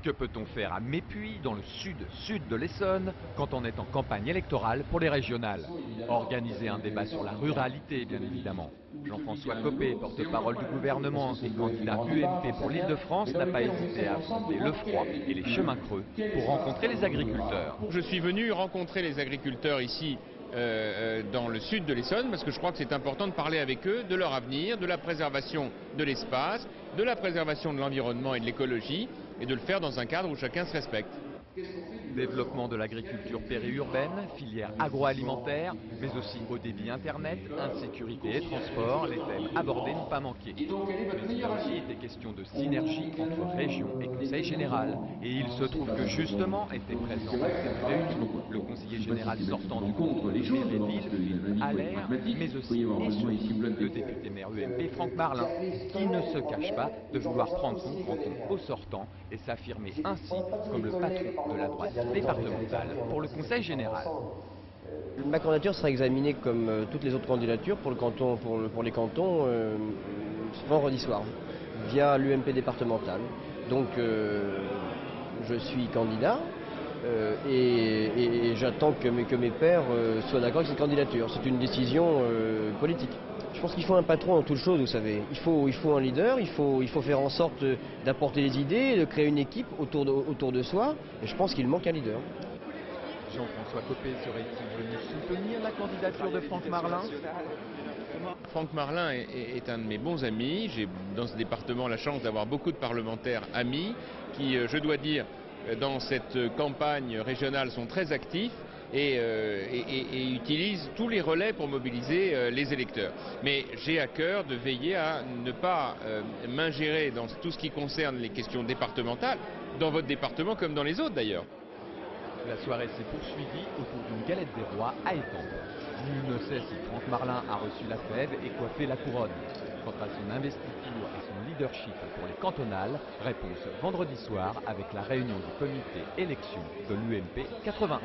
Que peut-on faire à Mépuy, dans le sud-sud de l'Essonne, quand on est en campagne électorale pour les régionales? Organiser un débat sur la ruralité, bien évidemment. Jean-François Copé, porte-parole du gouvernement et candidat UMP pour l'Île-de-France, n'a pas hésité à affronter le froid et les chemins creux pour rencontrer les agriculteurs. Je suis venu rencontrer les agriculteurs ici dans le sud de l'Essonne parce que je crois que c'est important de parler avec eux de leur avenir, de la préservation de l'espace, de la préservation de l'environnement et de l'écologie, et de le faire dans un cadre où chacun se respecte. Développement de l'agriculture périurbaine, filière agroalimentaire, mais aussi haut débit internet, insécurité et transport, les thèmes abordés n'ont pas manqué. Mais il a aussi été question de synergie entre région et conseil général. Et il se trouve que justement était présent à cette réunion le conseiller général sortant du groupe Mairie-Ville, Philippe Allaire, mais aussi et surtout le député maire UMP Franck Marlin, qui ne se cache pas de vouloir prendre son grand ton au sortant et s'affirmer ainsi comme le patron de la droite départementale pour le conseil général. Ma candidature sera examinée comme toutes les autres candidatures pour les cantons vendredi soir, via l'UMP départemental. Donc je suis candidat et j'attends que mes pairs soient d'accord avec cette candidature. C'est une décision politique. Je pense qu'il faut un patron dans toute chose, vous savez. Il faut un leader, il faut faire en sorte d'apporter les idées, de créer une équipe autour de soi. Et je pense qu'il manque un leader. Jean-François Copé serait-il venu soutenir la candidature de Franck Marlin? Franck Marlin est un de mes bons amis. J'ai dans ce département la chance d'avoir beaucoup de parlementaires amis qui, je dois dire, dans cette campagne régionale sont très actifs et utilisent tous les relais pour mobiliser les électeurs. Mais j'ai à cœur de veiller à ne pas m'ingérer dans tout ce qui concerne les questions départementales, dans votre département comme dans les autres d'ailleurs. La soirée s'est poursuivie autour d'une galette des rois à étendre. Nul ne sait si Franck Marlin a reçu la fève et coiffé la couronne. Quant à son investiture et son leadership pour les cantonales, réponse vendredi soir avec la réunion du comité élection de l'UMP 91.